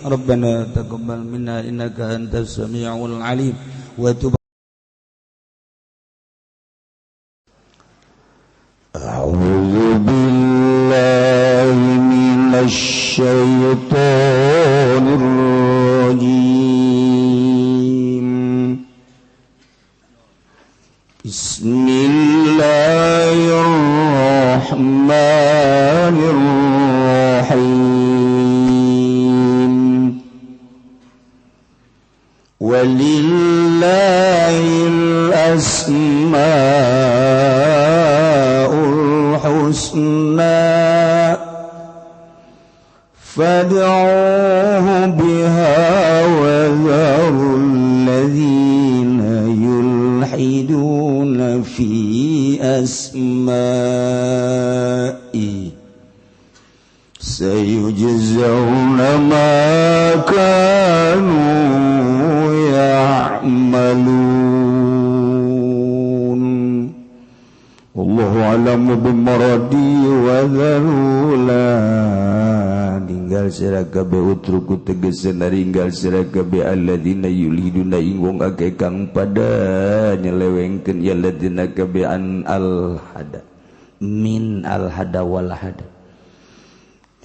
Rabbana taqabbal minna innaka antas samiul alim wa tub A'udzu billahi minasy syaithanir rajim. Bismillahirrahmanirrahim. Walillahil asmaul husna fad'uuhu biha wa dharul ladzina yulhiduna fi asma'i sayujzauna ma kanu ya'malun. Wallahu a'lamu bimaradi wa dharula ninggal sira kabeh utruku tegesen ninggal sira kabeh alladzina yulhiduna ing wong akeh kang pada nyelewengkeun ya alladzina kabeh an al hada min al hada wal hada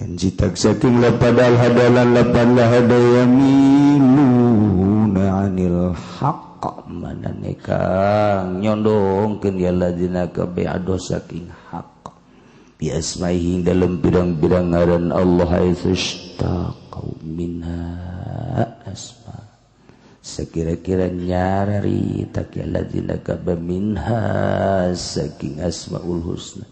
yang jitak saking lapad al hada lan lapad la hada yaminuna anil haqq manane kang nyondongkeun ya alladzina kabeh ado saking haqq bi asmaihi dalam birang-birang ngaran Allah aizustaqau minha asma sekira-kira nyarari takalladzina kabeh minha saking asmaul husna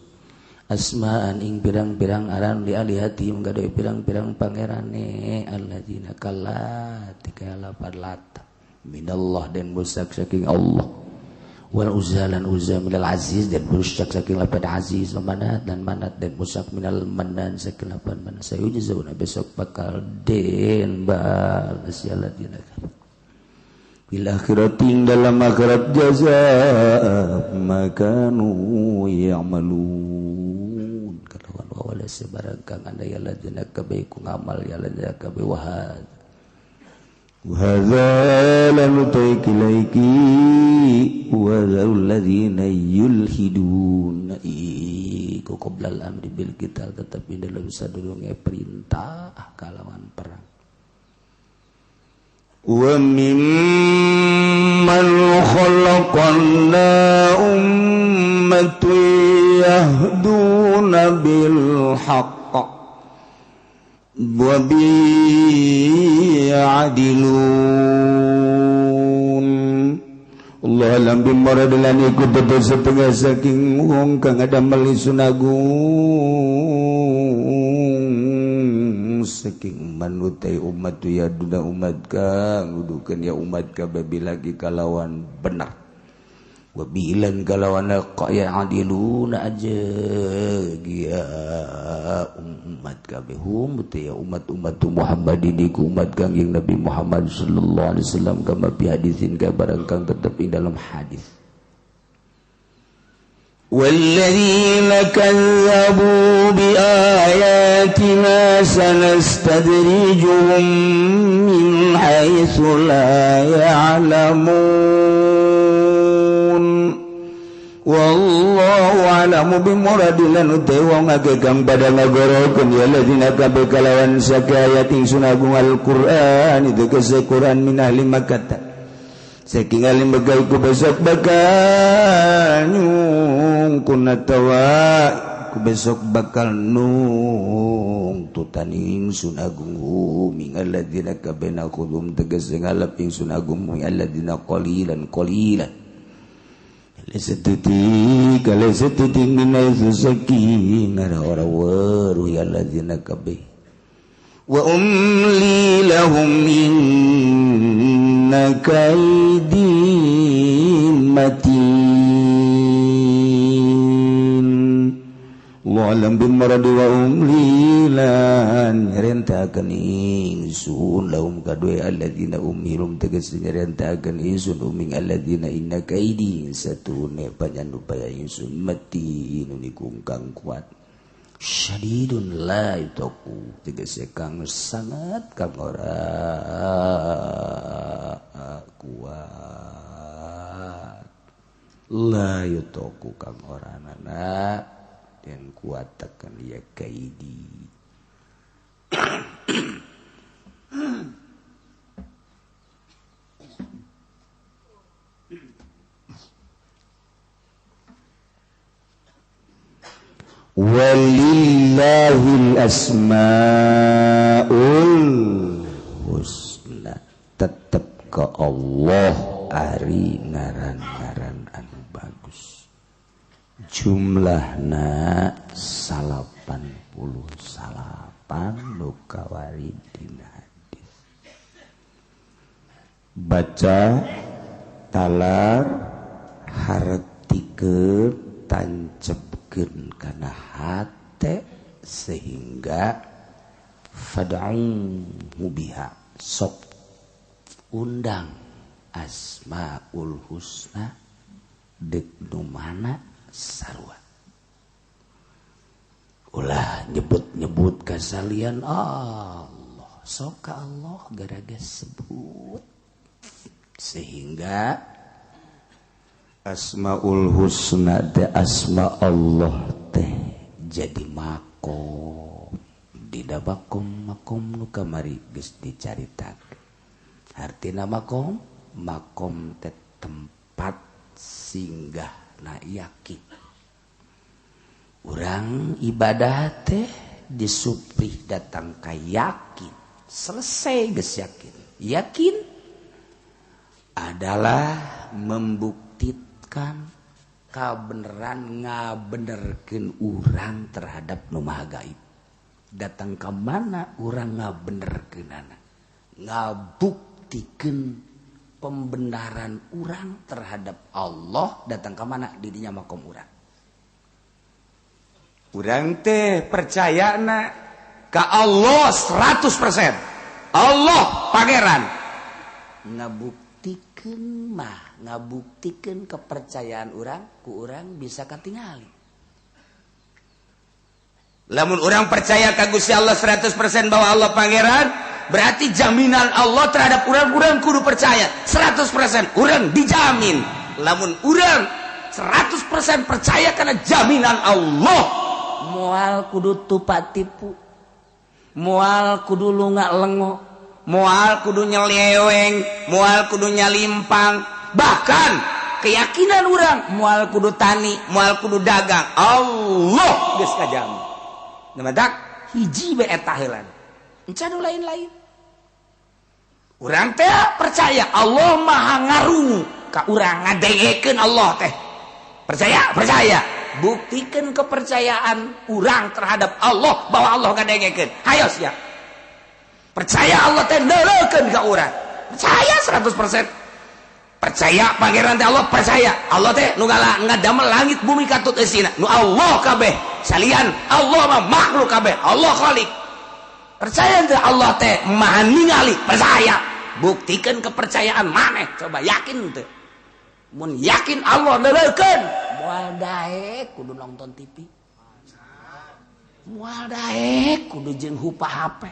asma'an ing birang-birang aran li alihati nggadoe birang-birang pangerane alladzina kallat tikalapad lat minallah dan musak saking Allah wal uzalan uzza minal aziz dan musak saking lapad aziz manat dan manat dan musak minal manan saking lapad manan sayujzauna besok bakal den balas ya alladzina bil akhiratin dalam akhirat jazaa makanu ya'malun kalawan wala sebarang kang anda ya alladzina kabeh ku ngamal ya alladzina kabeh wahad وهذا لنطيق ليكي وذو الذين يلحدون iku qabla al-amri bil qital tetapi dalam sadurunge perintah kalawan perang wa mimman khalaqna ummatun yahduna bil haqq wa bi'adilun Allah alam bimaradalan ikut betul setengah saking wong kang ada meli sunagung saking manutai umat tu ya duna umat kang nudukeun ya umat ka babi lagi kalawan benar wabilan kalawan qaya adiluna aja gia umat kabeh teh umat Muhammad ini ku umat kang yang Nabi Muhammad sallallahu alaihi wasallam kama bi hadisin ka barang kang tetep ing dalam hadis walladzina kazzabu bi ayatina sanastadrijuhum min haitsu la ya'lamun wallahu a'lamu bimuradilan utai wong age kang pada ngagorokeun ya ladina kabeh kalawan sakayat ing sunagung Al-Qur'an itu ke Quran min ahli Makkah saking ahli Makkah ku besok bakal nyung kunatawa ku besok bakal nung tutaning sunagung min alladina kabeh nakhudum tegas ngalap ing sunagung min alladina qalilan Kalesetuti minaizu saking ada orang waru ya alladzina kabeh wa umli lahum inna kaidi matin Allah alam bin maradi wa umli lan nyerentakeun ingsun lahum kadue alladzina umhirum tegas nyerentakeun ingsun uming alladzina inna kaidi satune panyan upaya ingsun mati nu nikung kang kuat syadidun la yutaku tegese kang sangat kang ora kuat la yutaku kang ora nana dan kuat tekan dia kaidi walillahil asmaul husna tetep ke Allah ari ngaran-ngaran anu bagus jumlahna 88 nu kawarid dina hadis baca talar hartikeun tancepkeun kana hate sehingga fad'u biha sok undang asmaul husna dek nu mana sarua ulah nyebut-nyebut kasalian Allah sok ka Allah garaga sebut sehingga asmaul husna de asma Allah teh jadi makom dina makom nu kamari geus dicaritakeun artina makom teh tempat singgahna yakin urang ibadah teh disuprih datang ka yakin selesai geus yakin adalah membuktikan kabeneran ngabenerkeun urang terhadap nu maha gaib datang ka mana urang ngabenerkeunana ngabuktikeun pembenaran urang terhadap Allah datang ke mana di dinya makom urang teh percaya ka Allah 100% Allah pangeran ngabuktikeun kepercayaan urang ku urang bisa katingali lamun urang percaya ka Gusti Allah 100% bahwa Allah pangeran berarti jaminan Allah terhadap urang kudu percaya 100% urang dijamin lamun urang 100% percaya karena jaminan Allah moal kudu tupat tipu moal kudu lunga lengo moal kudu nyeleweng moal kudu nyalimpang bahkan keyakinan urang moal kudu tani moal kudu dagang Allah geus kajamin namadak hiji bae eta heulan encan lain-lain urang teh percaya Allah maha ngarungu ka urang ngadengekeun Allah teh percaya buktikan kepercayaan urang terhadap Allah bahwa Allah ngadengekeun hayo sia percaya Allah teh neulekeun ka urang percaya 100% percaya pangeran teh Allah percaya Allah teh nu ngadamel langit bumi katut eusina nu Allah kabeh salian Allah mah makhluk kabeh Allah khaliq percaya teh Allah teh maha ningali percaya buktikan kepercayaan maneh coba yakin teh mun yakin Allah neulekeun moal daek kudu nonton TV moal daek kudu jeung hupa HP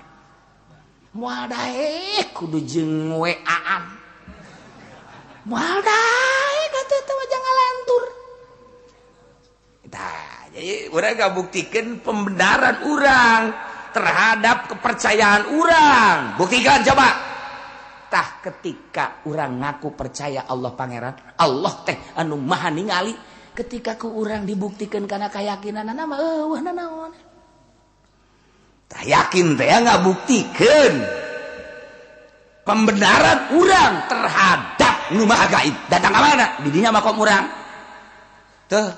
moal daek kudu jeung WA-an moal daek atuh teh jangan ngalantur tah jadi urang ngabuktikeun pembenaran urang terhadap kepercayaan urang buktikan coba tah ketika urang ngaku percaya Allah pangeran Allah teh anu maha ningali ketika ku urang dibuktikan karena keyakinanna mah eueuh nanaon tah yakin teh ngabuktikeun pembenaran urang terhadap nu maha gaib datang ka mana di dinya makom urang tuh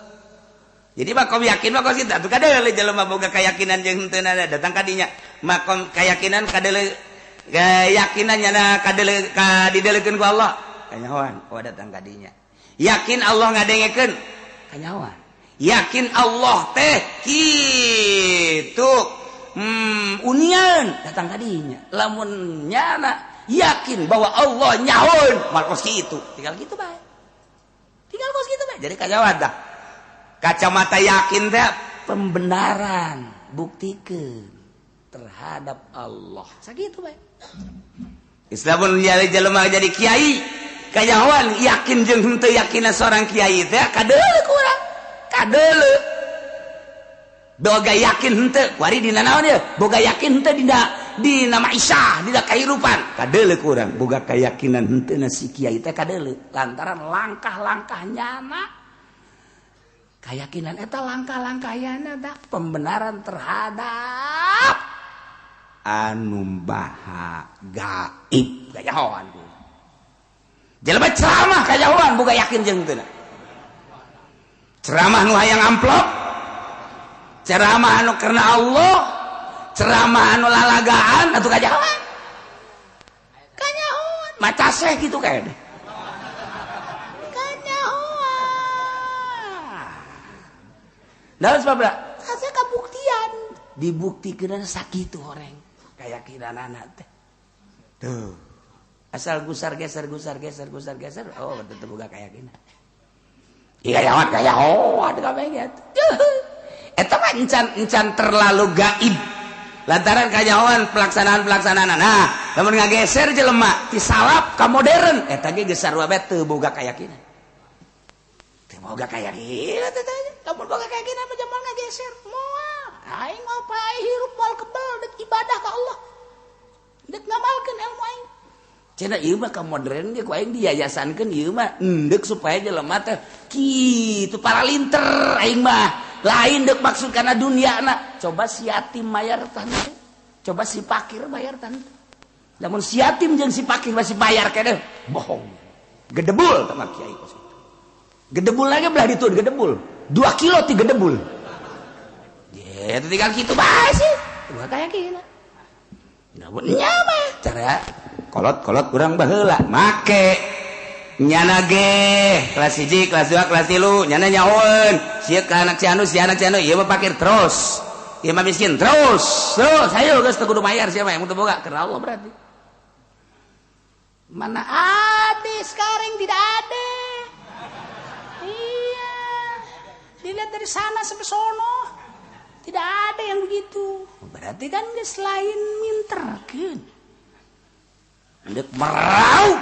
jadi makom yakin makom kita tuh kadeule jelema boga keyakinan jeung henteu datang ka dinya makom keyakinan kadeule keyakinannya kadidelekeun ku Allah kanyawan datang ka dinya yakin Allah ngadengekeun kanyawan yakin Allah teh kitu unian datang ka dinya lamun nyana yakin bahwa Allah nyahoun markos kitu tinggal kitu bae jadi kanyawan tah kacamata yakin teh pembenaran buktikan terhadap Allah sakitu bae Islamun jelema jadi kiai kajawan yakin jeung henteu yakinna seorang kiai teh kadeuleu kurang kadeuleu boga yakin henteu kuari dina naon ieu boga yakin henteu dina maisha dina kahirupan kadeuleu kurang boga keyakinan henteu na si kiai teh kadeuleu lantaran langkah-langkahnya keyakinan eta langkah-langkahna tah pembenaran terhadap anu baha gaib kajawan jelema ceramah kajawan boga yakin jeung teu ceramah nu hayang amplop ceramah anu karena Allah ceramah anu lalagaan atuh kajawan maca seh kitu kae deh kajawan dalam sebabna asa kabuktian dibuktikan sakitu horeng keyakinan anak teh tuh asal gusar geser oh betul boga keyakinan iya kawan kayawan kabeh eta mah encan terlalu gaib lantaran kayawan pelaksanaan nah lamun ngageser jelema ti salap ka modern eta ge geus sarua bae teu boga keyakinan teu boga keyakinan lamun boga keyakinan mah jamal ngageser moal aing mah pae hirup moal kebal dek ibadah ka Allah dek ngamalkeun ilmu aing cenah ieu mah ka modern ge ku aing diyayasankeun ieu mah endek supaya jelema teh kitu paralinter aing mah lain dek maksud kana duniana coba si yatim bayar tante coba si fakir bayar tante lamun si yatim jeung si fakir masih bayar keneh bohong gedebul tah kiai kos itu gedebul lagi belah ditun gedebul 2 kilo ti gedebul ya itu tinggal gitu bae sih gua kayak gini namun nyama cara kolot kurang baheula make nyana ge kelas 1 kelas 2 kelas 3 nyana nyahoeun sieuk ka anak si anu ieu mah pakir terus ieu mah miskin terus ayo geus teu kudu mayar sia mah yang teu boga karena Allah berarti mana ada sekarang tidak ada iya dilihat dari sana sampai sono tidak ada yang begitu berarti kan geus lain minterkeun ndek merau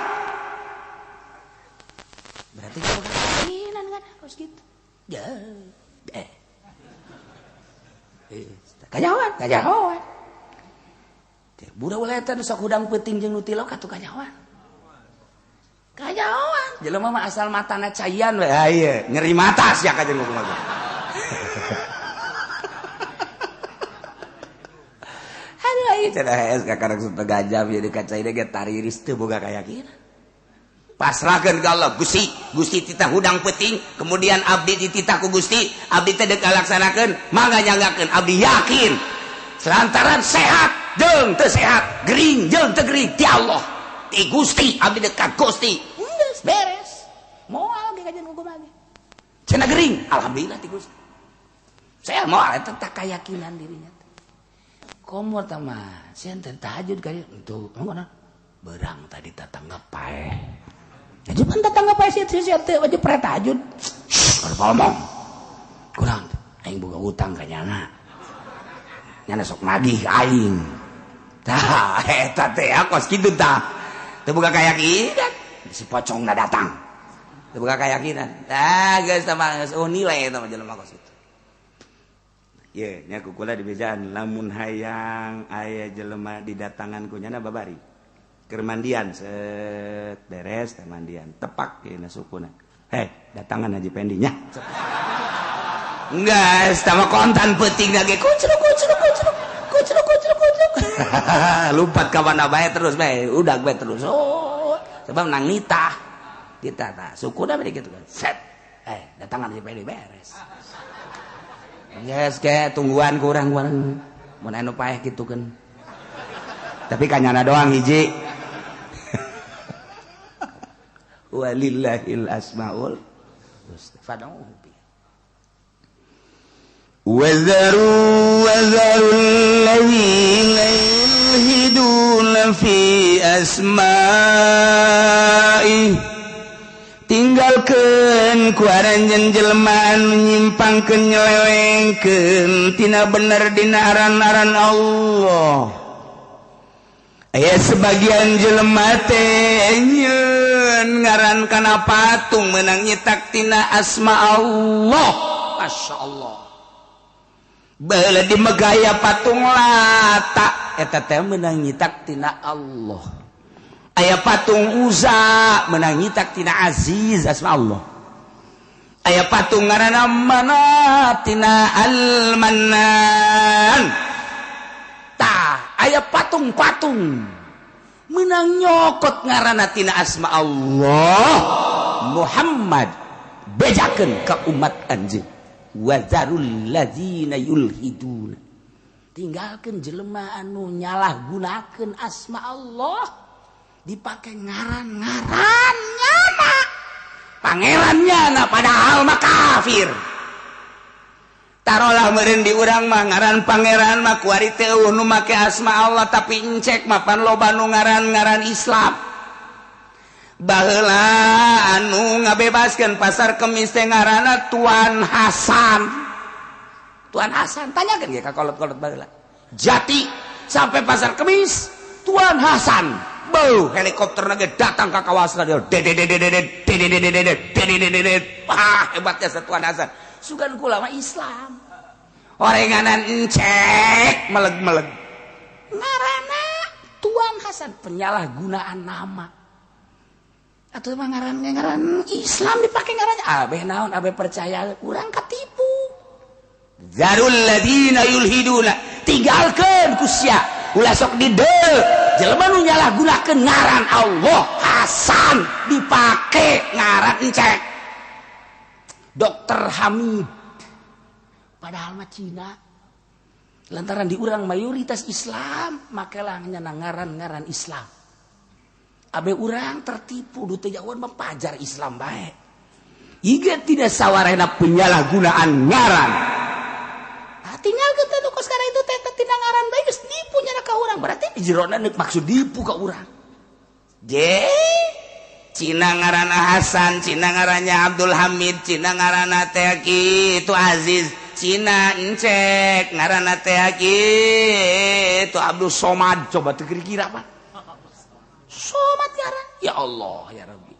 berarti kalau keinginan kan harus gitu ya kajawan budak uletan sok hudang peuting jeung nu tilok atuh kajawan jelema mah asal matana cayan we ieu nyeri mata sia ka jeung ngomong aduh ieu cenah es kakarek suta gajah ieu dikacai ge tariris teu boga kayakinan pasrahkeun ka Allah Gusti titah hudang peuting kemudian abdi dititah ku Gusti abdi teh deuk laksanakeun mangga nyanggakeun abdi yakin selantaran sehat jeung teu sehat gering jeung teu gering ti Allah ti Gusti abdi dekat Gusti geus beres moal ge kajen hukum lagi cenah gering alhamdulillah ti Gusti saya moal eta tak keyakinan dirinya komo tah mah sian teh tahajud kaya itu ngono berang tadi tatangga pae jadi pan tetangga pae sia-sia teu wajib pre tahajud. Kada ngomong. Kurang aing boga utang ka nyana. Nyana sok nagih aing. Tah eta teh kos kitu tah. Teu boga kayakinan si pocongna datang. Teu boga kayakinan. Tah geus tah mah nilai eta mah jelema kos itu. Ye nya kukula di bejaan lamun hayang aya jelema didatangan ku nyana babari. Kermandian set beres mandian tepak kena sukuna datangan Haji Pendinya enggak sama kontan peuting lagi kucruk lumpat ka mana bae terus bae udag bae terus sebab nang nitah kita tah sukuna bari kitu kan set datangan Haji Pendi beres geus ge tungguan kurang mun anu paeh kitu kan tapi kanyana doang hiji walillahil asmaul husna fad'uhu bi wazaru alladzina yulhiduna fi asma'i tinggalkeun ku aranjeun jelema anu nyimpangkeun nyelewengkeun tina bener dina aran-aran Allah. Aya sebagian jelema teh nyieun ngaran kana patung meunang nyitak tina asma Allah. Masyaallah. Baheula di megaya patung Lata eta teh meunang nyitak tina Allah. Aya patung Uzza meunang nyitak tina Aziz asma Allah. Aya patung ngaranna Manat tina Al-Mannan. Aya patung-patung menang nyokot ngaranna tina asma Allah Muhammad bejakeun ka umat anjeun wazarul ladzina yulhidun tinggalkeun jelema anu nyalahgunakeun asma Allah dipake ngaran-ngaran nyana pangerannya na padahal mah kafir. Tarolah meureun di urang mah ngaran pangeran mah kuari teu nu make asma Allah tapi encek mah pan loba nu ngaran-ngaran Islam. Baheula anu ngabebaskeun pasar Kemis teh ngaranna Tuan Hasan. Tuan Hasan tanyakeun ge ka kolot-kolot baheula. Jati sampai pasar Kemis Tuan Hasan. Beuh helikopterna ge datang ka kawasan dia. Wah hebatnya Tuan Hasan. Sugan kula mah Islam. Orenganan encek meleg-meleg. Ngaranna Tuan Hasan penyalahgunaan nama. Atuh mah ngaran Islam dipake ngarannya abeh naon abeh percaya urang katipu. Zarul ladina yulhiduna tinggalkeun ku sia ulah sok dideu jelema nu nyalahgunakeun ngaran Allah Hasan dipake ngaran encek. Dokter Hamid padahal mah Cina lantaran di urang mayoritas Islam makelah nyana ngaran-ngaran Islam abe urang tertipu du teu jawan mah pajar Islam bae ieu tidak sawarena penyalahgunaan ngaran tinggal kita nu kos karena itu teh tina ngaran bae geus nipu nyana ka urang berarti di jerona neuk maksud nipu ka urang Cina ngaranna Hasan, Cina ngarannya Abdul Hamid, Cina ngaranna teh itu Aziz, Cina encek ngaranna teh itu Abdul Somad. Coba teu kira-kira Pak. Somad ngaran. Ya Allah ya Rabbi.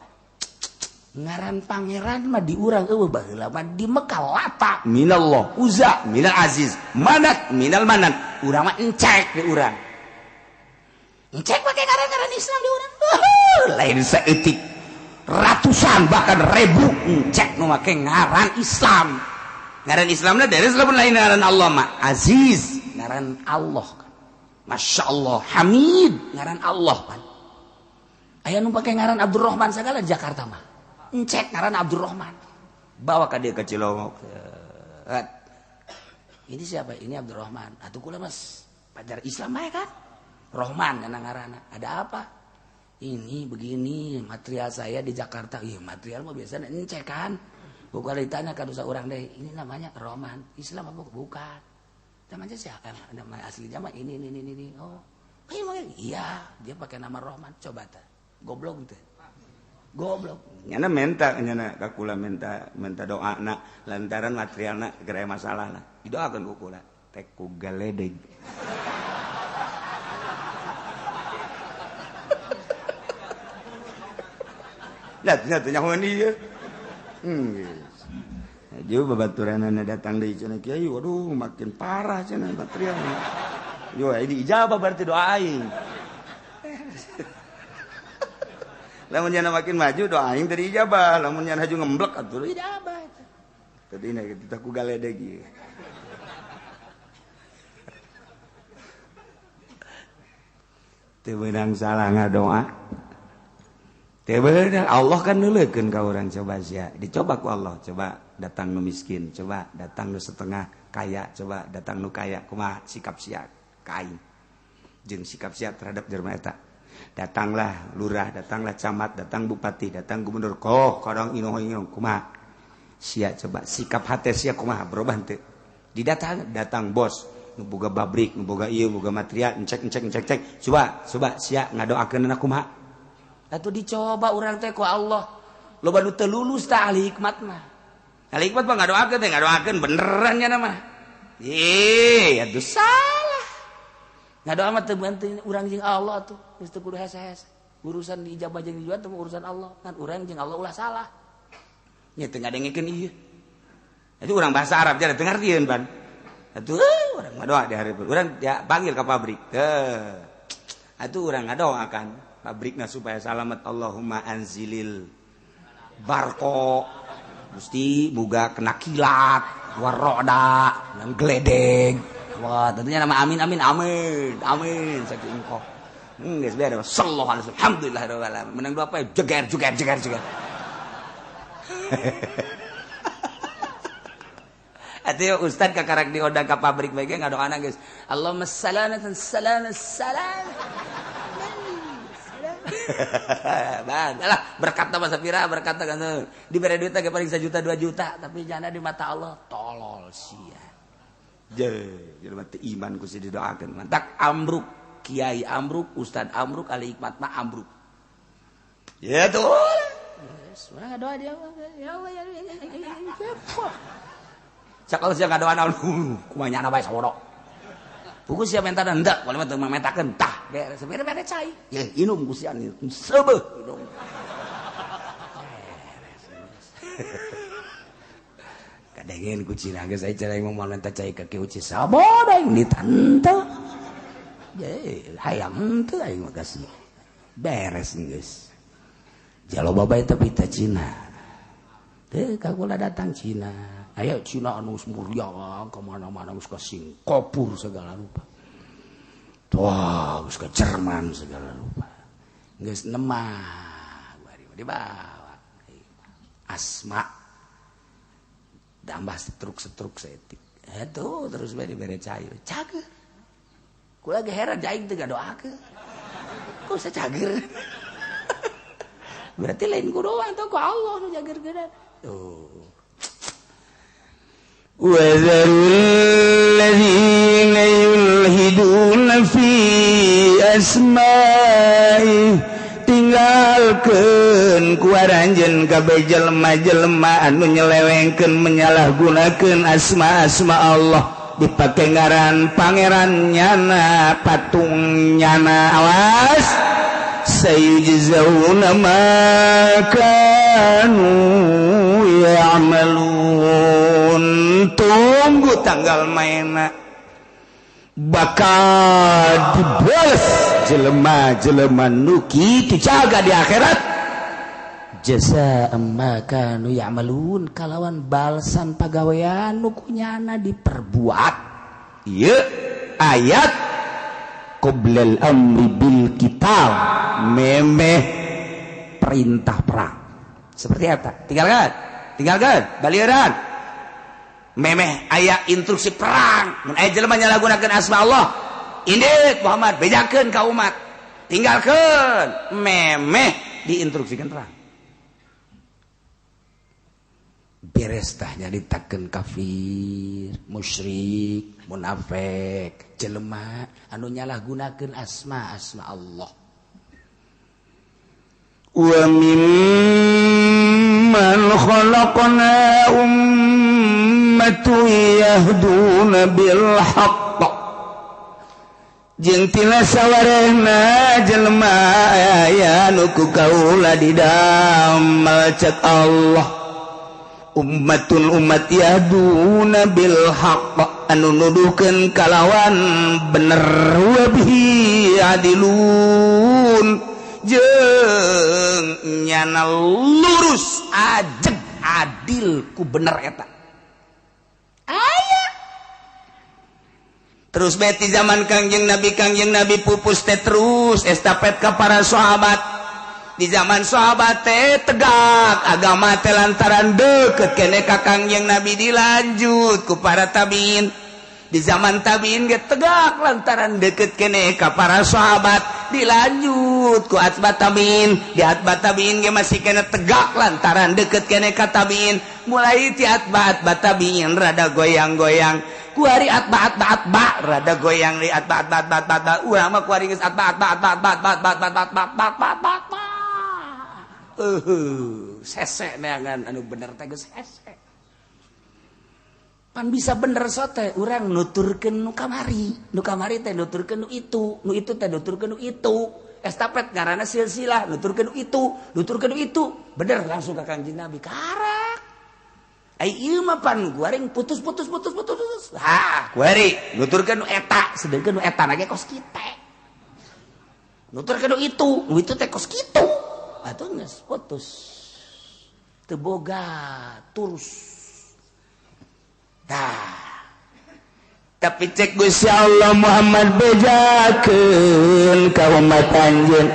Ngaran pangeran mah di urang eueuh baheula mah di Mekah Lata minallah, Uzza minal Aziz, Manat minal Manan. Urang mah encek di urang. Encek pakai ngaran-ngaran Islam di urang. Lain seetik ratusan bahkan ribu encek nu make ngaran Islam. Ngaran Islamna dari lamun lain ngaran Allah mah Aziz ngaran Allah kan. Masya Allah Hamid ngaran Allah kan. Aya nu pake ngaran Abdurrahman sagala di Jakarta mah. Encek ngaran Abdurrahman. Bawa ka dieu ke Cilongok. Ini siapa? Ini Abdurrahman. Atuh kula mas pajar Islam mah kan. Rahman kana ngaranna. Ada apa? Ini begini material saya di Jakarta. Iya material mah biasanya encek kan. Bukan ditanya kan dosa orang deh. Ini namanya Rahman. Islam apa bukan? Namanya siapa? Nama aslinya mah ini. Oh, iya dia pakai nama Rahman. Coba ta. Goblok teh. Goblok. Nyana menta nyana kakula menta doa nak lantaran materialna geura masalah lah. Didoakeun ku kula. Tek ku galedeg. Nyata nyahoan ieu. Jauh babaturanana datang deui cenah kiai, waduh makin parah cenah material. Yo ini ijabah berarti doa aing. Lamun nya makin maju doa aing tadi ijabah, lamun nya haju ngemblek atuh ijabah eta. Tadi na kita ku galedeg ieu. Teu beunang salah ngadoa. Tebenar Allah kan nuleukeun ka urang coba sia. Dicoba ku Allah, coba datang nu miskin, coba datang nu setengah kaya, coba datang nu kaya kumaha sikap sia ka aing. Jeung sikap sia terhadap jelema eta. Datanglah lurah, datanglah camat, datang bupati, datang gubernur, kadang inoh kumaha. Sia coba sikap hate sia kumaha berubah teu. Datang bos, nu boga pabrik, nu boga ieu, boga material, cek. Coba sia ngadoakeunna kumaha. Atuh dicoba urang teh ku Allah. loba nu teu lulus tah ahli hikmat mah. Ahli hikmat mah ngadoakeun beneran nya mah. Atuh salah. Ngadoa mah teu bantu urang jeung Allah tuh, geus teu kudu hese-hese. Urusan ijabah jeung dijual teh urusan Allah, kan urang jeung Allah ulah salah. Nya teu ngadengkeun ieu. Itu urang bahasa Arab jadi teu ngartieun ban. Atuh urang ngadoa di hareupeun. Urang ya panggil ka pabrik. Atuh urang ngadoakan pabrikna supaya selamat. Allahumma anzilil barko Gusti boga kena kilat waroda dan geledeg. Wah tentunya nama amin saking engkau geus beres sallallahu alaihi wasallam alhamdulillahirabbil alamin menang dua apa jeger atuh ustad kakarak diodang ka pabrik bae ngadoana geus Allahumma salamatan salam Balah berkat nama sapira berkat kan diberi duit ge paling 1 juta 2 juta tapi jangan di mata Allah tolol sia. Jelema teu iman ku didoakeun. Mantak ambruk Kiai ambruk Ustad ambruk ahli hikmat mah ambruk. Ya tuh. Yes, mah doa dia ya Allah ya. Sakal sia ngadoana kumaha nyana bae sawodok. Puku siapa minta dan hendak kalau mah memetakeun tah beres cai ya inum ku sia seubeuh inum kadengeun ku cina geus aya cara ngomong minta cai ka kieu saboda yang ditante ye hayang henteu aing mah kasih beres geus jaloba bae teh pita Cina teh kagula datang Cina. Ayo Cina anu mulia kemana-mana geus ka Singapura segala rupa. Wah, geus ka Jerman segala rupa. Geus nemah bari dibawa. Asma tambah setruk setik. Atuh terus bae dibere cair. Cager. Kula ge heran aing teu ngadoakeun. Kok sacager. Berarti lain ku doang teh ku Allah nu jager-jager. Tuh. وَذَرُوا الَّذِينَ يُلْحِدُونَ فِي أَسْمَائِهِ tinggalkeun ku aranjeun kabeh jelema-jelema anu nyelewengkeun menyalahgunakeun asma-asma Allah dipake ngaran pangeran nyana patung nyana awas sayujzauna ma kanu ya'malun tunggu tanggal mainna bakal dibalas jelema-jelema nu kitu jaga di akhirat jazaa'an ma kanu ya'malun kalawan balasan pagawean nu kunyana diperbuat ieu ayat qoblal amri bil qital memeh perintah perang seperti apa tinggalkan balieran memeh aya instruksi perang mun aya jelema nyalahgunakeun asma Allah indit Muhammad bejakeun ka umat tinggalkeun memeh diinstruksikan perang beres tah nyaritakeun kafir musyrik munafik jelema anu nyalahgunakeun asma-asma Allah wa mimman khalaqna ummatun yahduna bil haqq jeung tina sawarehna jelema aya nu ku kaula didamel cek Allah ummatun umat yahduna bil haqq anu nuduhkeun kalawan bener wa bihi adilun jeung nyana lurus ajeg adil ku bener eta aya terus beti zaman kangjeng Nabi pupus teh terus estafet ka para sahabat di zaman sahabat teh tegak agama teh lantaran deukeut keneh ka kangjeng Nabi dilanjut ku para tabiin di zaman tabiin ge tegak lantaran deukeut keneh ka para sahabat dilanjut ku atba tabiin di atba tabiin ge masih keneh tegak lantaran deukeut keneh ka tabiin mulai ti atba tabiin rada goyang-goyang ku hari atba rada goyang di atba urang mah ku hari geus atba sesek neangan anu bener teh geus hese. Pan bisa bener sote urang nuturkeun nu kamari teh nuturkeun nu itu teh nuturkeun nu itu. Estafet ngaranna silsilah nuturkeun nu itu bener langsung ka Kangjeng Nabi karak. Ai ieu mah pan guaring putus. Guari nuturkeun nu eta sedengkeun nu eta na ge kos kitu. Nuturkeun nu itu teh kos kitu. Atuh geus putus. Teu boga turus. Tapi cek Gusti Allah Muhammad bejakeun ka umat anjeun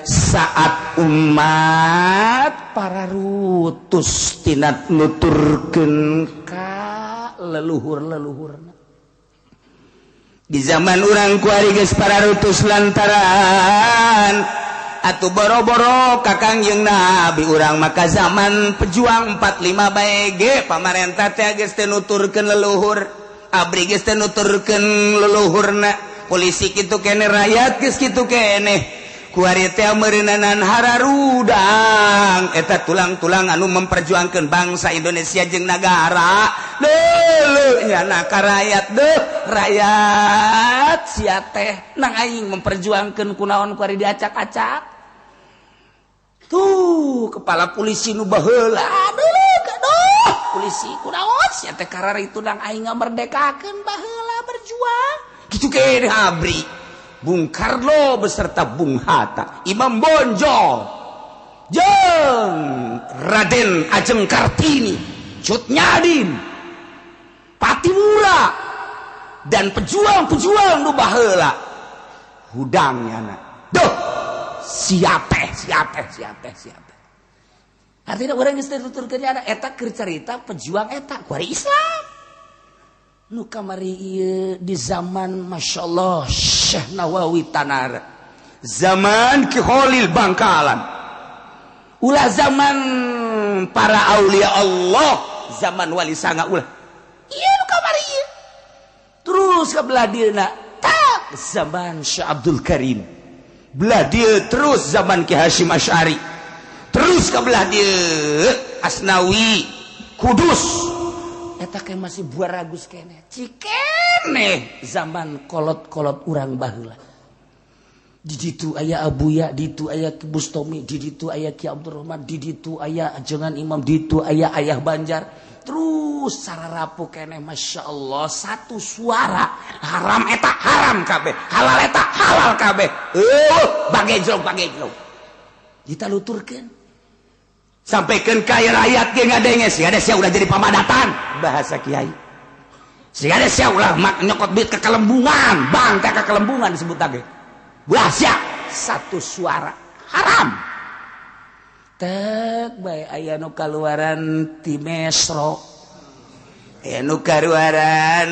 saat umat para rutus tina nuturkeun ka leluhur-leluhurna. Di zaman urang kuari geus para rutus lantaran atuh boro-boro ka Kangjeng Nabi urang maka zaman pejuang 45 bae ge pamarentah teh geus teu nuturkeun leluhur, abri geus teu nuturkeun leluhurna, polisi kitu keneh, rakyat geus kitu keneh. Kuari teh meureunanan hararudang eta tulang-tulang anu memperjuangkeun bangsa Indonesia jeung nagara. Deuleu nyana ka rakyat deuh, rakyat sia teh nang aing memperjuangkeun kunaon kuari diacak-acak. Tuh kepala polisi nu baheula aduh polisi kunaon sia teh kararitu nang aing ngamerdekakeun baheula berjuang kitu keneh abri. Bung Karno beserta Bung Hatta, Imam Bonjol jeung Raden Ajeng Kartini, Cut Nyadin, Patimura dan pejuang-pejuang nu baheula hudang nyana. Duh siate. Artinya orang geus tuturkeun nya eta keur carita pejuang eta kuari Islam. Nu kamari ieu di zaman masyaallah Syekh Nawawi Tanara. Zaman Ki Khalil Bangkalan. Ulah zaman para aulia Allah, zaman wali sanga ulah. Ieu nu kamari ieu. Terus ka belah dieuna tak zaman Syekh Abdul Karim. Belah dia terus zaman Ki Hasyim Asy'ari, terus ke belah dia Asnawi Kudus. Eta kayak masih buah ragus kene cikene zaman kolot-kolot urang baheula. Di ditu aya Abuya, di ditu aya Ki Bustomi, di ditu aya Ki Abdurrahman, di ditu aya ajengan Imam, di ditu aya Ayah Banjar. Terus sararapu kene Masya Allah satu suara haram eta haram kabeh, halal eta halal kabeh. Bagejlog kita luturkeun sampaikan kaya rakyat ge ngadenge si ada sia ulah jadi pamadatan bahasa kiai, si ada sia ulah nyokot duit ke kelembungan, bang teh ke kelembungan disebut lagi bahasa satu suara haram. Tek bae aya nu kaluaran ti Mesro, aya nu kaluaran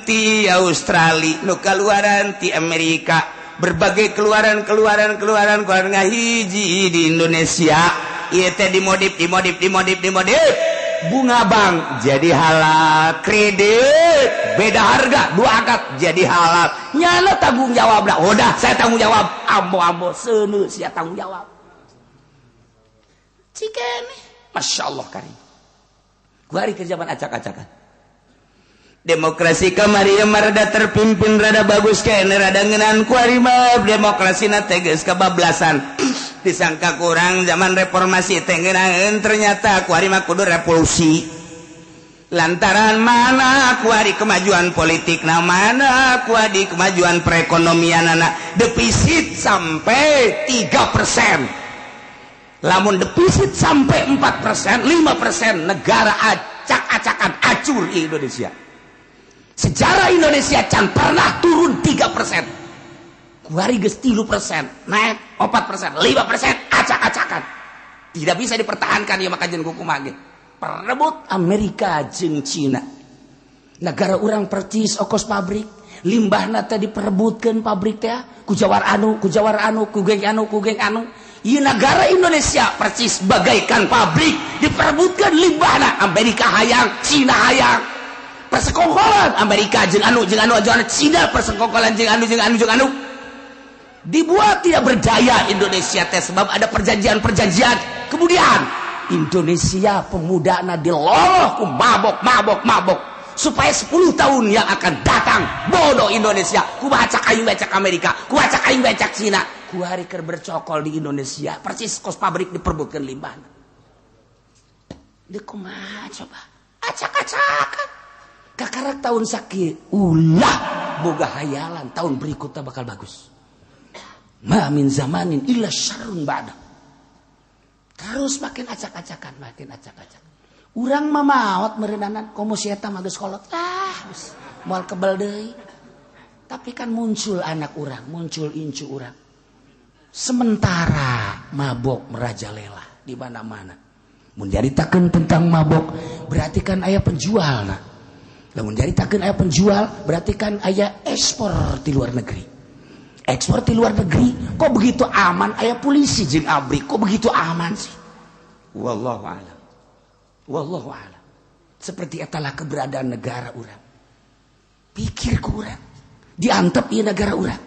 ti Australia, nu kaluaran ti Amerika, berbagai keluaran ngahiji di Indonesia. Ieu teh dimodif bunga bank jadi halal, kredit beda harga 2 akad jadi halal. Nyana tanggung jawab dah. Udah saya tanggung jawab, ambo seuneu sia tanggung jawab. Cikene Masya Allah karim kuari ke zaman acak-acakan. Demokrasi kamari rada terpimpin rada bagus kene rada ngeunaan kuari mah demokrasina teh geus kabablasan. Disangka kurang zaman reformasi teh ngeunaeun ternyata kuari mah kudu revolusi. Lantaran mana kuari kemajuan politik na mana kuari kemajuan perekonomianana defisit sampai 3%. Lamun defisit sampai 4%, 5%, negara acak-acakan acur di Indonesia. Sejarah Indonesia can pernah turun 3%. Kuari geus 3%, naik 4%, 5%, acak-acakan. Tidak bisa dipertahankan ya maka jeung kumaha ge. Perebut Amerika jeung Cina. Negara urang percis ongkos pabrik, limbahna teh diperebutkeun pabrik teh ku jawar anu, ku geng anu. Ieu negara Indonesia percis bagaikan pabrik diperebutkan limbahna. Amerika hayang, Cina hayang. Persekongkolan Amerika jeung anu Cina persekongkolan jeung anu. Dibuat tidak berdaya Indonesia teh sebab ada perjanjian-perjanjian. Kemudian Indonesia pemudana diloloh ku mabok supaya 10 tahun yang akan datang bodoh Indonesia ku baca aing becak Amerika, ku baca aing becak Cina, ku hari keur bercokol di Indonesia persis kos pabrik diperbutkeun limbahna. Dia kumaha coba acak-acakan kakarak tahun sakit ulah boga hayalan tahun berikutnya bakal bagus. Ma min zamanin illa syarrun ba'da. Terus makin acak-acakan. Urang mah maot meureunana komo si eta mah geus kolot. Moal kebal deui. Tapi kan muncul anak urang, muncul incu urang. Sementara mabok merajalela di mana-mana. Mun nyaritakeun tentang mabok berarti kan aya penjualna. Lamun nyaritakeun aya penjual berarti kan aya ekspor di luar negeri. Ekspor di luar negeri kok begitu aman, aya polisi jeung abri kok begitu aman sih. Wallahu a'lam. Seperti etalah keberadaan negara urang. Pikir ku urang diantep ieu negara urang.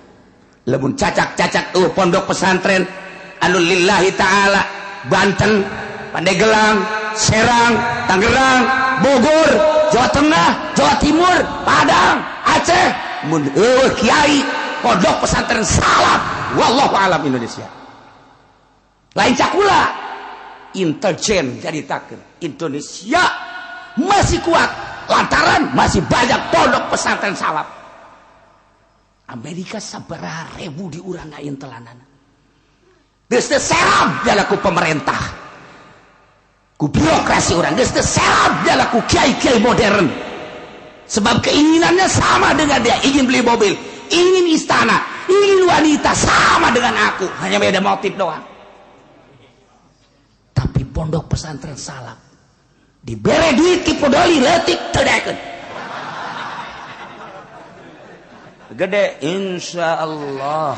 Lamun cacak-cacak pondok pesantren anu lillahi taala Banten, Pandeglang, Serang, Tangerang, Bogor, Jawa Tengah, Jawa Timur, Padang, Aceh, mun kiai pondok pesantren salaf wallahu alam Indonesia lain cakula intelijen jadi takir Indonesia masih kuat lantaran masih banyak pondok pesantren salaf. Amerika sabaraha ribu diurang intelanana geus teu serab jalaku pemerintah ku birokrasi urang geus teu serab jalaku kiai-kiai modern sebab keinginannya sama dengan dia ingin beli mobil, ingin istana, ingin wanita sama dengan aku, hanya beda motif doang. Tapi pondok pesantren salaf dibere duit ki podoli leutik teu daekeun. Gede insyaallah.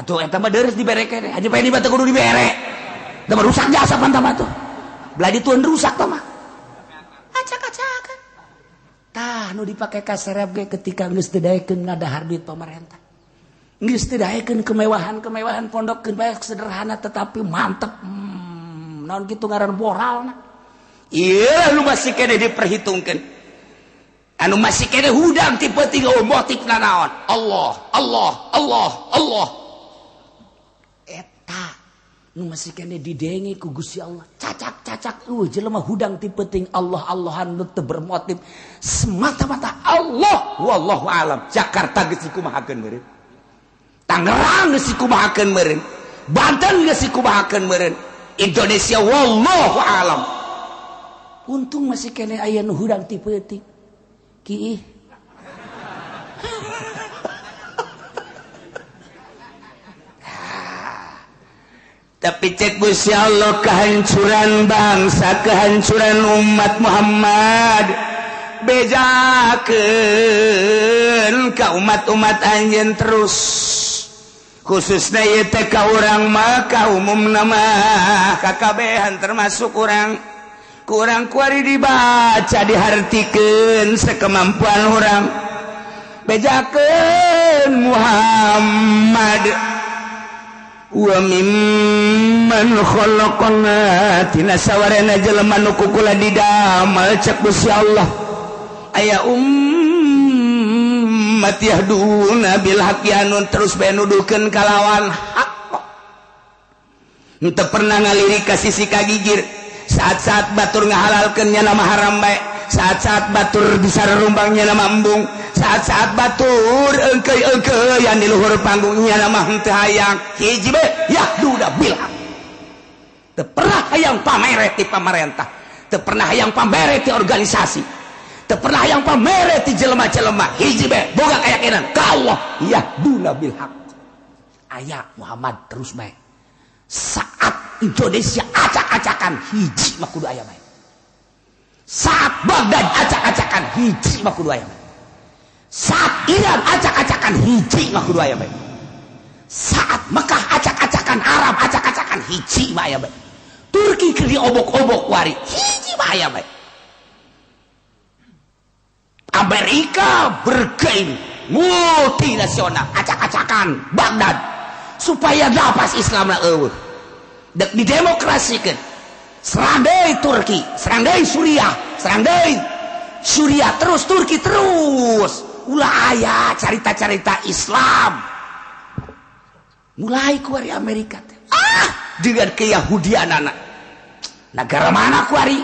Atuh eta mah deureus dibere keneh, aja pengen teh kudu dibere. Da rusak jasa pantah mah tuh. Beladi tuan rusak tah mah. Acak-acakan. Tah nu dipake ka serep ge ketika geus teu daekeun ngadahar duit pemerintah. Geus teu daekeun kemewahan-kemewahan pondok bae sederhana tetapi mantep. Naon kitu ngaran moralna. Ieu nu masih kene diperhitungkeun. Anu masih kene hudang ti peuting motifna naon? Allah. Eta nu masih kene didenge ku Gusti Allah. Cacak-cacak jelema hudang ti peuting Allah-Allahan nu teu bermotif semata-mata Allah. Wallahu alam. Jakarta geus dikumahakeun meureun. Tangerang geus dikumahakeun meureun. Banten geus dikumahakeun meureun. Indonesia wallahu alam. Untung masih kene aya nu hudang ti peuting. Kiih. Tapi cek Gusti Allah kehancuran bangsa, kehancuran umat Muhammad bejakeun ka umat-umat anjeun terus. Khususna ieu teh ka urang mah ka umumna mah kakabehan termasuk urang. Kurang kuari dibaca dihartikeun sekemampuan urang. Bejakeun Muhammad wa mimman khalaqna tina sawarena jelema nu kukula didamel cek Gusti Allah aya ummat yahduna bil haqqi anu terus bae nuduhkeun kalawan hak henteu pernah ngalirik ka sisi kagigir saat-saat batur ngahalalkeun nya nama haram bae saat-saat batur disararumbangnya nama embung saat-saat batur engkeuy yang di luhur panggungnya nama henteu hayang hiji bae yahduda bilhaq teu pernah hayang pamere ti pamarentah teu pernah hayang pamere ti organisasi teu pernah hayang pamere ti jelema-jelema hiji bae boga kayakinan ka Allah yahduna bilhaq aya Muhammad terus bae saat Indonesia acak-acakan hiji mah kudu aya bae saat Baghdad acak-acakan hiji mah kudu aya bae saat Iran acak-acakan hiji mah kudu aya bae saat Mekah acak-acakan Arab acak-acakan hiji mah aya bae Turki keur diobok-obok wari hiji mah aya bae Amerika bergain multinasional acak-acakan Baghdad supaya lapas Islam lah dek didemokrasikan serang deui Turki serang deui Suriah serang deui Suriah terus Turki terus ulah aya carita-carita Islam mulai kuari Amerika dengan keyahudian anak negara mana kuari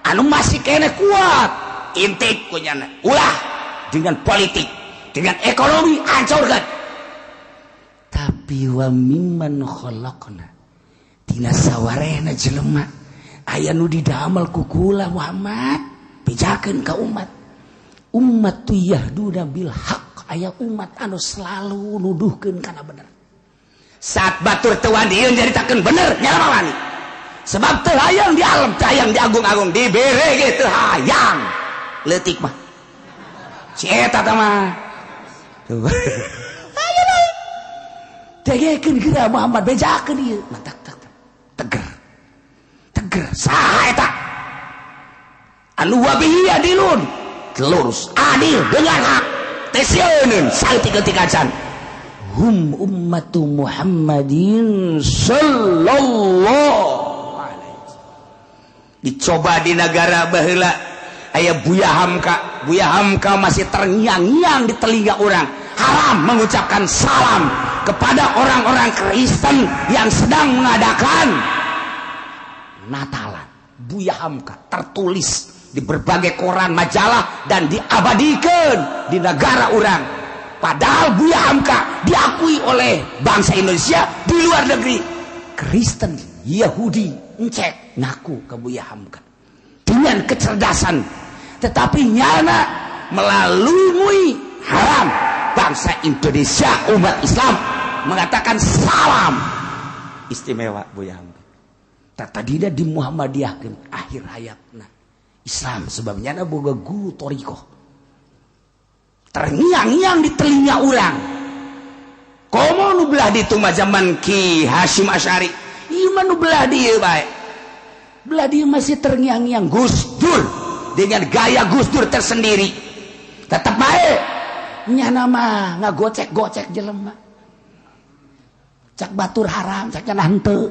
anu masih kene kuat intik kunyana ulah dengan politik dengan ekonomi hancurkan tapi wa mimman khalaqna tina sawarehna jelema aya nu didamel ku kula Muhammad bejakeun ka umat tu yahduna bil haq aya umat anu selalu nuduhkeun kana bener saat batur teu wadieu nyaritakeun bener nyawa wani sebab teu hayang di alam teu hayang di agung-agung dibere ge teu hayang leutik mah si eta teh mah ayo deui tegekeun geura Muhammad bejakeun ieu mantap teger saha eta anu wabihi adilun lurus adil dengan hak tesieun saeutik-eutikacan hum ummatu Muhammadin sallallahu alaihi wasallam dicoba di negara baheula aya Buya Hamka masih terngiang-ngiang di telinga orang haram mengucapkan salam kepada orang-orang Kristen yang sedang mengadakan Natalan. Buya Hamka tertulis di berbagai koran majalah dan diabadikan di negara orang. Padahal Buya Hamka diakui oleh bangsa Indonesia di luar negeri. Kristen, Yahudi, encek ngaku ke Buya Hamka dengan kecerdasan, tetapi nyana melalui haram bangsa Indonesia umat Islam mengatakan salam istimewa Buya Hamka. Tadina di Muhammadiyahkeun akhir hayatna Islam sebabnya na boga guru torikoh terngiang-ngiang di telinga urang komo nu belah ditu mah zaman Ki Hasyim Asy'ari ieu mah nu belah dieu bae belah dieu masih terngiang-ngiang Gus Dur dengan gaya Gus Dur tersendiri tetap bae nyana mah ngagocek-gocek jelema cak batur haram cak cenah henteu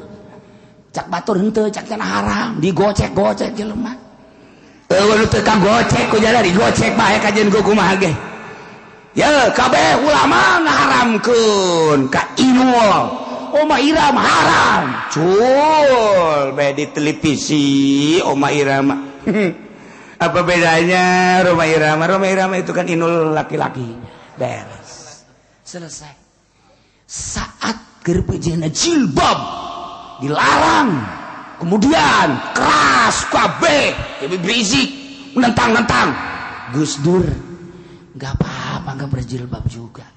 cak batur henteu cak cenah haram digocek-gocek jelema eueuh teu kagocek ku jana digocek bae kajeun ku kumaha ge ya kabeh ulama ngaharamkeun ka inul Oma Irama haram cul bae di televisi Oma Irama apa bedanya Roma Irama itu kan inul laki-laki beres selesai saat gerbejana jilbab dilarang kemudian keras kabeh berisik menentang Gus Dur nggak apa-apa nggak berjilbab juga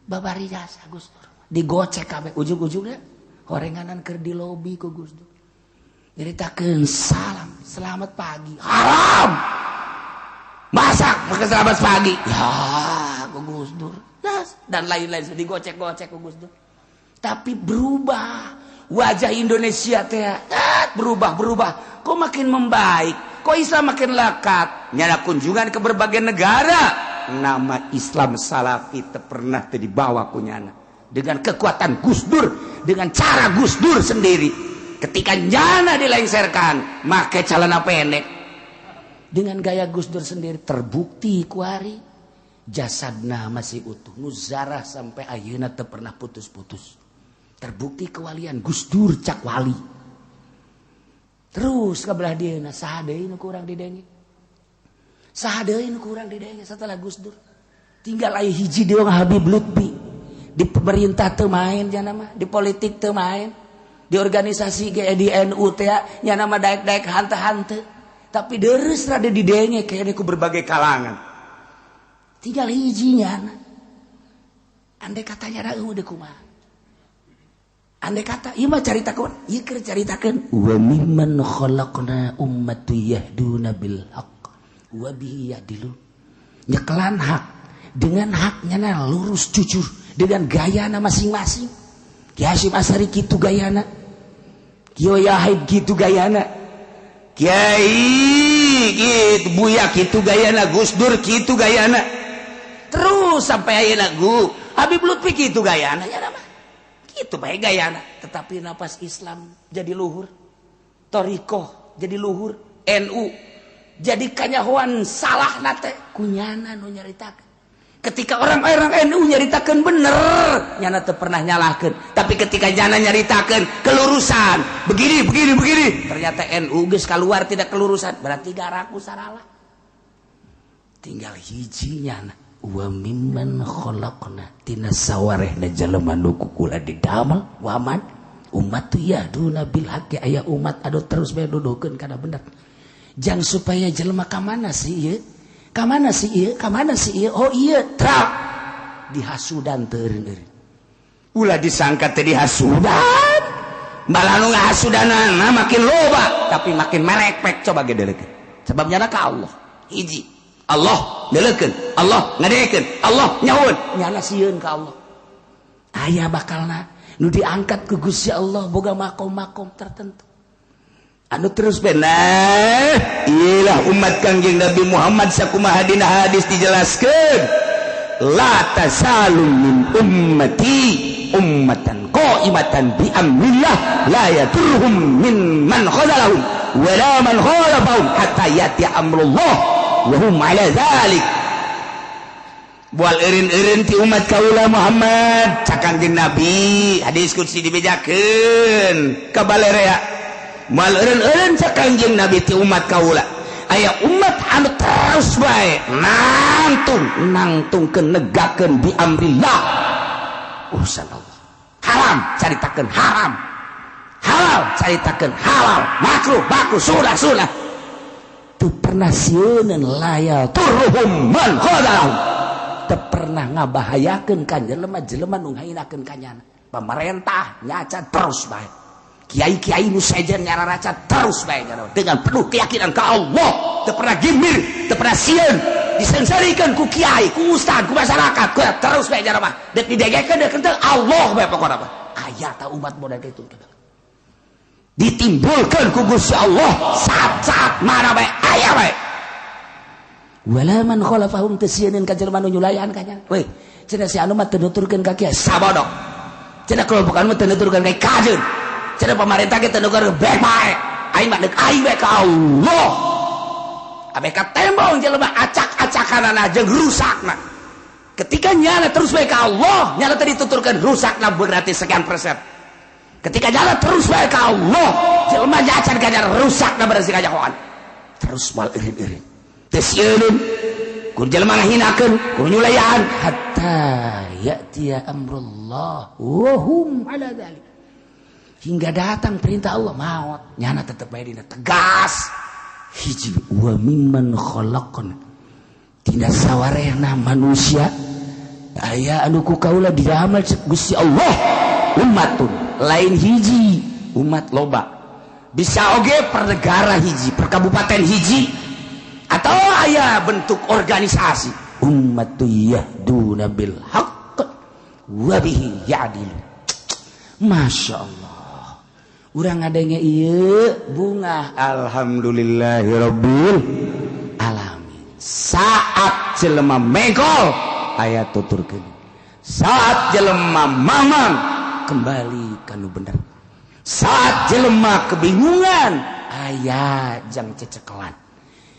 babari jasa Gus Dur digocek kabeh ujung-ujungnya horenganan keur di lobi ku Gus Dur nyaritakeun salam selamat pagi haram masak pakai selamat pagi ya ku Gus Dur dan lain-lain digocek-gocek ku Gus Dur tapi berubah wajah Indonesia teh berubah kok makin membaik kok Islam makin lekat nyana kunjungan ke berbagai negara nama Islam Salafi teu pernah teu dibawa ku nyana dengan kekuatan Gus Dur dengan cara Gus Dur sendiri ketika nyana dilengserkan make celana pendek dengan gaya Gus Dur sendiri terbukti kuari jasadna masih utuh nuzarah sampai ayeuna teu pernah putus-putus terbukti kewalian Gus Dur cak wali terus kabelah dieuna saha deui nu kurang didenge setelah Gus Dur tinggal aya hiji deung Habib Lutfi di pemerintah teu main nya nama di politik teu main di organisasi ge di NU teh nya nama daek-daek hante-hante tapi deres rada didenge kayaknya ku berbagai kalangan tinggal hiji nya andai katanya da eueuh deuk kumaha andai kata ieu mah caritakeun ieu keur caritakeun wa mimman khalaqna ummatu yahduna bil haqq wa bihi yadilun nyekelan hak dengan haknya lurus jujur dengan gayana masing-masing Ki Hasyim Asy'ari kitu gayana Kiai Yahid kitu gayana Kiai gitu Buya kitu gayana Gus Dur kitu gayana terus sampai ayeuna gu Habib Lutfi kitu gayana nya mah kitu bae gayana tetapi napas Islam jadi luhur Thariqah jadi luhur NU jadi kanyahoan salah nate kunyana nu nyaritakeun ketika orang-orang NU nyaritakeun bener nyana teu pernah nyalahkeun tapi ketika nyana nyaritakeun kelurusan begini ternyata NU geus keluar tidak kelurusan berarti garaku saralah tinggal hiji nyana wa mimman khalaqna tina sawarehna jelema nu kukula didamel waman umat ya duna bil haqqi aya umat adu terus bae dudukeun kana bener jang supaya jelema ka mana sih ieu kamana sih ieu oh iya trak dihasudan teu eureun ulah disangka teh dihasudan malah nu ngahasudanana makin loba tapi makin merek-pek coba gedelekeun sebabnya ka Allah hiji Allah delekeun Allah ngadekeun Allah nyaun nyana sieun ka Allah aya bakalna nu diangkat ku Gusti Allah boga makom-makom tertentu anu terus benar iyalah umat Kangjeng Nabi Muhammad sakumaha dina hadis dijelaskeun la tasalu min ummati ummatan qaimatan bi amrillah la yaturhum min man khadalahum wala man khalafahum hatta yati amrullah wa hum ala dzalik bual eureun-eureun ti umat kaula Muhammad Kangjeng Nabi hadis qudsi dibejakeun ka balarea mal eureun-eureun ca Kangjeng Nabi ti umat kaula aya umat anu terus bae nangtungkeun negakeun bi amrillah urusan Allah haram caritakeun haram halal caritakeun halal makruh sunah teu pernah sieun layal turhum man khadalahum teu pernah ngabahayakeun ka jelema nu ngahinakeun kanyana pemerintah nyaca terus bae kiai-kiai nu sejen nyararaca terus bae dengan penuh keyakinan ke Allah teu pernah gimir teu pernah sieun disensarikeun ku kiai ku ustad ku masyarakat ku terus bae jara mah deuk didegekeun deuk teu Allah bae pokona mah aya ta umat model kitu ditimbulkeun ku Gusti Allah saat mana bae aya bae wala man khalafahum teu sieun ka jelema nu nyulayan kanya we cenah si anu mah teu nuturkeun ka kiai sabodok cenah kelompokan mah teu nuturkeun ka kajeun cenah pemerintah kita nuker baik baik aing mah deuk aing bae ka Allah abe ka tembong jelema acak-acakanana jeung rusakna ketika nyana terus bae ka Allah nyana teh dituturkeun rusakna berarti sekian persen ketika nyana terus bae ka Allah jelema nyacan ka nyana rusakna berarti kajahoan terus mal eureun-eureun teu sieun ku jelema ngahinakeun ku nyulayan hatta ya'tiya amrullah wa hum ala dzalik hingga datang perintah Allah maut nyana tetep bae dina tegas hiji wa mimman khalaqna tina sawarehna manusia aya anu ku kaula diramal Gusti Allah umatun lain hiji umat loba bisa oge per negara hiji per kabupaten hiji atau aya bentuk organisasi ummatu yahduna bil haqq wa bihi ya'dilu masya Allah urang ngadenge ieu bunga alhamdulillahirabbil alamin saat jelema mengkol aya tuturkeun saat jelema mamang kembali kanu bener saat jelema kebingungan aya jang cecekelan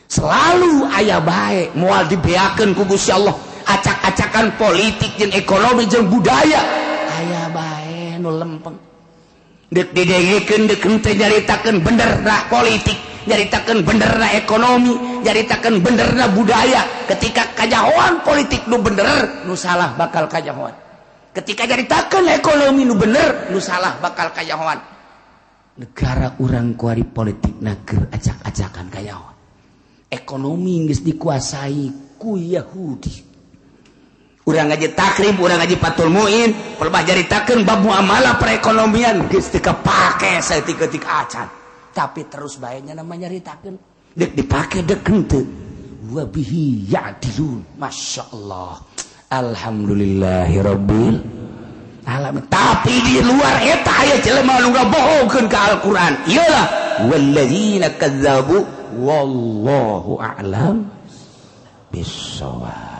selalu aya bae moal dibeakeun ku Gusti Allah acak-acakan politik jeung ekonomi jeung budaya aya bae nu lempeng dek didengekeun dek henteu nyaritakeun benerna politik nyaritakeun benerna ekonomi nyaritakeun benerna budaya ketika kajahoan politik nu bener nu salah bakal kajahoan ketika nyaritakeun ekonomi nu bener nu salah bakal kajahoan negara urang kuari politikna keur acak-acakan kajahoan ekonomi geus dikuasai ku Yahudi urang ngaji takrib urang ngaji patul muin pelbah jaritakeun bab muamalah perekonomian geus teu kapake saeutik-eutik acan tapi terus bae nya namanya nyaritakeun deuk dipake deuk henteu wa bihi ya'dilun masyaallah alhamdulillahirabbil alamin tapi di luar eta aya jelema nu ngabohongkeun ka Al-Qur'an iyalah walladzina kadzabu wallahu a'lam bissawab